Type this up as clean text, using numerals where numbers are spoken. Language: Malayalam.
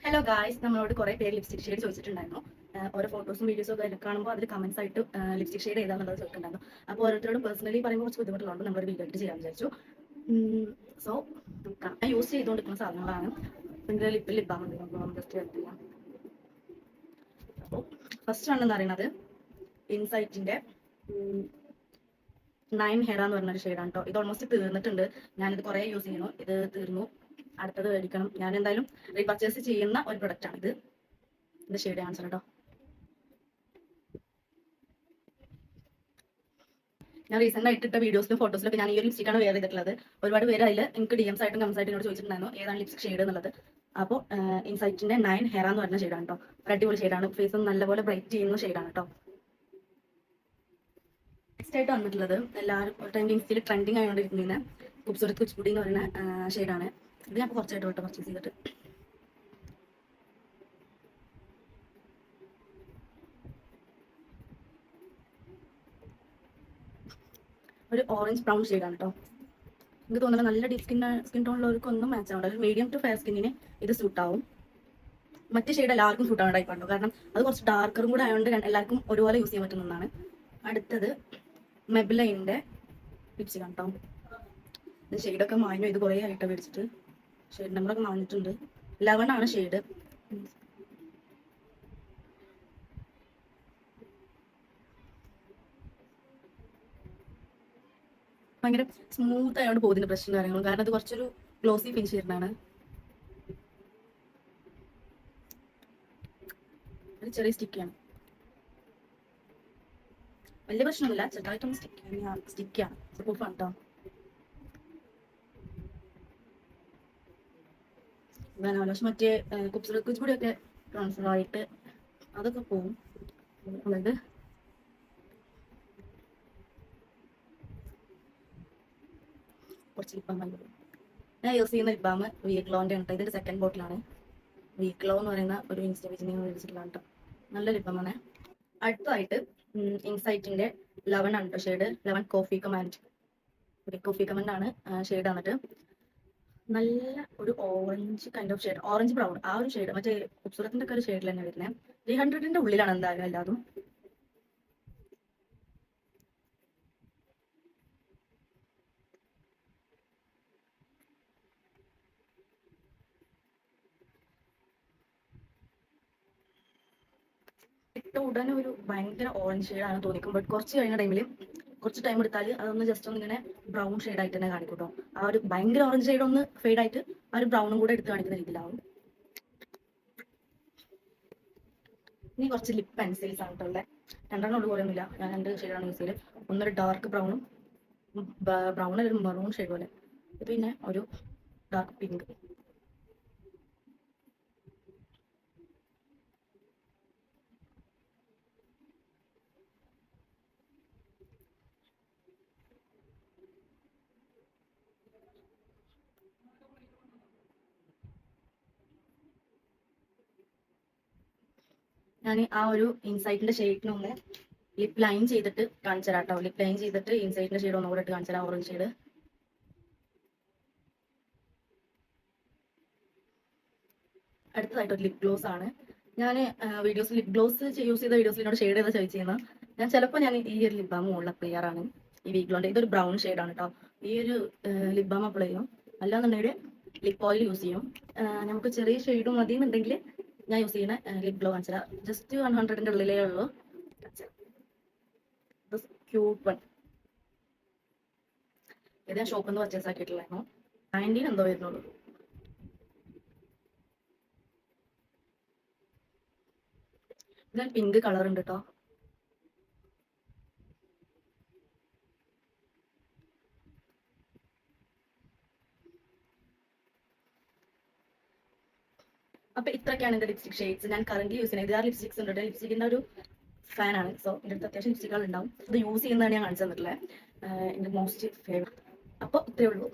ഹലോ ഗായ്സ്, നമ്മളോട് കുറെ പേര് ലിപ്സ്റ്റിക് ഷെയ്ഡ് ചോദിച്ചിട്ടുണ്ടായിരുന്നു. ഓരോ ഫോട്ടോസും വീഡിയോസും ഒക്കെ കാണുമ്പോൾ അതിൽ കമന്റ്സ് ആയിട്ട് ലിപ്സ്റ്റിക് ഷെയ്ഡ് ഏതാണെന്നുള്ളത് ചോദിച്ചിട്ടുണ്ടായിരുന്നു. അപ്പോൾ ഓരോരുത്തരോടും പേഴ്സണലി പറയുമ്പോൾ കുറച്ച് ബുദ്ധിമുട്ടുള്ളതുകൊണ്ട് നമ്മളൊരു വീഡിയോ ആയിട്ട് ചെയ്യാൻ വിചാരിച്ചു. സോ ഞാൻ യൂസ് ചെയ്തുകൊണ്ടിരിക്കുന്ന സാധനങ്ങളാണ്. പിന്നെ ലിപ് ബാം ഉണ്ട്, നമുക്ക് ജസ്റ്റ് ഹെൽപ്പ് ചെയ്യാം. അപ്പോൾ ഫസ്റ്റ് ആണെന്ന് പറയുന്നത് ഇൻസൈറ്റിന്റെ 9 ഹെറ എന്ന് പറഞ്ഞൊരു ഷെയ്ഡാണ് കേട്ടോ. ഇത് ഓൾമോസ്റ്റ് തീർന്നിട്ടുണ്ട്. ഞാനിത് കുറേ യൂസ് ചെയ്യുന്നു. ഇത് തീർന്നു, അടുത്തത് മേടിക്കണം. ഞാൻ എന്തായാലും റീപർച്ചേസ് ചെയ്യുന്ന ഒരു പ്രൊഡക്റ്റ് ആണ് ഇത്. ഇതിന്റെ ഷെയ്ഡ് കാണിച്ചു കേട്ടോ. ഞാൻ റീസെന്റ് ആയിട്ട് ഇട്ട വീഡിയോസിലും ഫോട്ടോസിലൊക്കെ ഞാൻ ഈ ഒരു ലിപ്സ്റ്റിക്കാണ് വെയർ ചെയ്തിട്ടുള്ളത്. ഒരുപാട് പേര് അതിൽ എനിക്ക് DMs ആയിട്ടും കമന്റ്സ് ആയിട്ടും എന്നോട് ചോദിച്ചിട്ടുണ്ടായിരുന്നു ഏതാണ് ലിപ്സ്റ്റിക് ഷെയ്ഡ് എന്നുള്ളത്. അപ്പോൾ ഇൻസൈറ്റിന്റെ 9 ഹെറ എന്ന് പറഞ്ഞ ഷെയ്ഡാണ് കേട്ടോ. ഒരു അടിപൊളി ഷെയ്ഡാണ്. ഫേസ് നല്ലപോലെ ബ്രൈറ്റ് ചെയ്യുന്ന ഷെയ്ഡാണ് കേട്ടോ. നെക്സ്റ്റ് ആയിട്ട് വന്നിട്ടുള്ളത് എല്ലാവരും ട്രെൻഡിങ്സിൽ ട്രെൻഡിങ് ആയതുകൊണ്ടിരിക്കുന്ന ഖൂബ്സൂരത് കുച്ചിപ്പുടി എന്ന് പറയുന്ന ഷെയ്ഡാണ്. ഇത് ഞാൻ കുറച്ചായിട്ട് കേട്ടോ പർച്ചേസ് ചെയ്തിട്ട്. ഒരു ഓറഞ്ച് ബ്രൗൺ ഷെയ്ഡാണ് കേട്ടോ. എനിക്ക് തോന്നുന്നത് നല്ല ഡീപ് സ്കിൻ ടോണുള്ളവർക്കൊന്നും മാച്ച് ആവണ്ട. ഒരു മീഡിയം ടു ഫെയർ സ്കിന്നിന് ഇത് സൂട്ട് ആവും. മറ്റേ ഷെയ്ഡ് എല്ലാവർക്കും സൂട്ട് ആവുന്ന ടൈപ്പ് ഉണ്ടോ, കാരണം അത് കുറച്ച് ഡാർക്കറും കൂടെ ആയതുകൊണ്ട് എല്ലാവർക്കും ഒരുപോലെ യൂസ് ചെയ്യാൻ പറ്റുന്ന ഒന്നാണ്. അടുത്തത് മെബ്ലൈനിന്റെ ലിപ്സ്റ്റിക് ആണ് കേട്ടോ. ഇത് ഷെയ്ഡൊക്കെ മാഞ്ഞു. ഇത് കുറേ ആയിട്ട് മേടിച്ചിട്ട് ഷെയ്ഡ് നമ്പറൊക്കെ മാഞ്ഞിട്ടുണ്ട്. 11 ആണ് ഷെയ്ഡ്. ഭയങ്കര സ്മൂത്ത് ആയതുകൊണ്ട് പോകുന്നതിന്റെ പ്രശ്നം കാര്യങ്ങളും, കാരണം അത് കുറച്ചൊരു ഗ്ലോസി ഫിനിഷ് വരുന്നതാണ്. ഒരു ചെറിയ സ്റ്റിക്കാണ്, വലിയ പ്രശ്നമൊന്നുമില്ല. ചെറുതായിട്ടൊന്ന് സ്റ്റിക്കാണ്. പ്രൂഫാണ് കേട്ടോ. പക്ഷെ മറ്റേ ഖൂബ്സൂരത് കൂടിയൊക്കെ ട്രാൻസ്ഫർ ആയിട്ട് അതൊക്കെ പോകും. അതായത് കുറച്ച് ലിപ് ബാം ഞാൻ യൂസ് ചെയ്യുന്ന ലിപ് ബാം വീക്ലോന്റെ ആണ്. ഇതിന്റെ സെക്കൻഡ് ബോട്ടിലാണ്. വീക്ലോ എന്ന് പറയുന്ന ഒരു ഇൻസ്റ്റാ പേജിൽ നിങ്ങൾ മേടിച്ചിട്ടുള്ളതാണ് കേട്ടോ. നല്ല ലിപ് ബാമാണ്. അടുത്തതായിട്ട് ഇൻസൈറ്റിന്റെ 11 ആണ് കേട്ടോ shade. 11 coffee command. Coffee command ആണ് ഷെയ്ഡ്. വന്നിട്ട് നല്ല ഒരു orange kind of shade, orange brown ആ ഒരു ഷെയ്ഡ്. മറ്റേ ഖൂബ്സൂരത്തിന്റെ ഒക്കെ ഒരു ഷെയ്ഡിൽ തന്നെ വരുന്നത്. 300ന്റെ ഉള്ളിലാണ് എന്തായാലും എല്ലാതും. ഇട്ട ഉടനെ ഒരു ഭയങ്കര ഓറഞ്ച് ഷെയ്ഡാണ് തോന്നിക്കും. ബട്ട് കുറച്ച് കഴിഞ്ഞ ടൈമിൽ കുറച്ച് ടൈം എടുത്താൽ അതൊന്ന് ജസ്റ്റ് ഒന്ന് ഇങ്ങനെ ബ്രൗൺ ഷെയ്ഡ് ആയിട്ട് തന്നെ കാണിക്കും കേട്ടോ. ആ ഒരു ഭയങ്കര ഓറഞ്ച് ഷെയ്ഡ് ഒന്ന് ഫെയ്ഡ് ആയിട്ട് ആ ഒരു ബ്രൗണും കൂടെ എടുത്ത് കാണിക്കുന്ന രീതിയിലാവും. ഇനി കുറച്ച് ലിപ് പെൻസിൽസ് ആണ് കേട്ടോ. രണ്ടെണ്ണം ഉള്ളു, കുറയൊന്നുമില്ല. ഞാൻ 2 ഷെയ്ഡാണ് യൂസ് ചെയ്തത്. ഒന്നൊരു ഡാർക്ക് ബ്രൗണും ബ്രൗണിൽ ഒരു മെറൂൺ ഷെയ്ഡ് പോലെ, പിന്നെ ഒരു ഡാർക്ക് പിങ്ക്. ഞാൻ ആ ഒരു ഇൻസൈറ്റിന്റെ ഷെയ്ഡിനൊന്ന് ലിപ് ലൈൻ ചെയ്തിട്ട് കാണിച്ചു തരാം കേട്ടോ. ലിപ് ലൈൻ ചെയ്തിട്ട് ഇൻസൈറ്റിന്റെ ഷെയ്ഡ് ഒന്നുകൂടെ ഇട്ട് കാണിച്ചു തരാം, ഓറഞ്ച് ഷെയ്ഡ്. അടുത്തതായിട്ട് ഒരു ലിപ് ഗ്ലോസ് ആണ്. ഞാൻ വീഡിയോസ് ലിപ് ഗ്ലോസ് യൂസ് ചെയ്ത വീഡിയോസിൽ എന്നോട് ഷെയ്ഡ് ഏതാ ചോദിച്ചിരുന്നത്. ഞാൻ ചിലപ്പോൾ ഞാൻ ഈ ഒരു ലിപ് ബാം മുകളിൽ അപ്ലൈ ചെയ്യാറാണ്. ഈ വീഗ്ലോന്റെ ഇതൊരു ബ്രൗൺ ഷെയ്ഡാണ് കേട്ടോ. ഈ ഒരു ലിപ് ബാം അപ്ലൈ ചെയ്യും. അല്ലാന്നുണ്ടെങ്കിൽ ലിപ് ഓയിൽ യൂസ് ചെയ്യും. നമുക്ക് ചെറിയ ഷെയ്ഡ് മതി എന്നുണ്ടെങ്കിൽ ഞാൻ യൂസ് ചെയ്യുന്ന ലിപ് ഗ്ലോ കാണിച്ചാൽ ജസ്റ്റ് 100ന്റെ ഉള്ളിലേ ഉള്ളൂ. Cute one. ഇത് ഞാൻ ഷോപ്പിൽ നിന്ന് പർച്ചേസ് ആക്കിയിട്ടുള്ളായിരുന്നു. 19 എന്തോ വരുന്നുള്ളൂ. ഇതിൽ പിങ്ക് കളർ ഉണ്ട് കേട്ടോ. അപ്പൊ ഇത്രയൊക്കെയാണ് എന്റെ ലിപ്സ്റ്റിക് ഷെയ്ഡ്സ്. ഞാൻ കറന്റ് യൂസ് ചെയ്യുന്നത് 6 ലിപ്സ്റ്റിക്സ് ഉണ്ട്. ലിപ്സ്റ്റിക്കിന്റെ ഒരു ഫാനാണ്. സോ എൻ്റെ അടുത്ത് അത്യാവശ്യം ലിപ്സ്റ്റിക്കുകൾ ഉണ്ടാവും. ഇത് യൂസ് ചെയ്യുന്നതാണ് ഞാൻ കാണിച്ചു തന്നിട്ടുള്ളത്. എൻ്റെ മോസ്റ്റ് ഫേവറേറ്റ്. അപ്പോൾ ഇത്രയേ ഉള്ളൂ.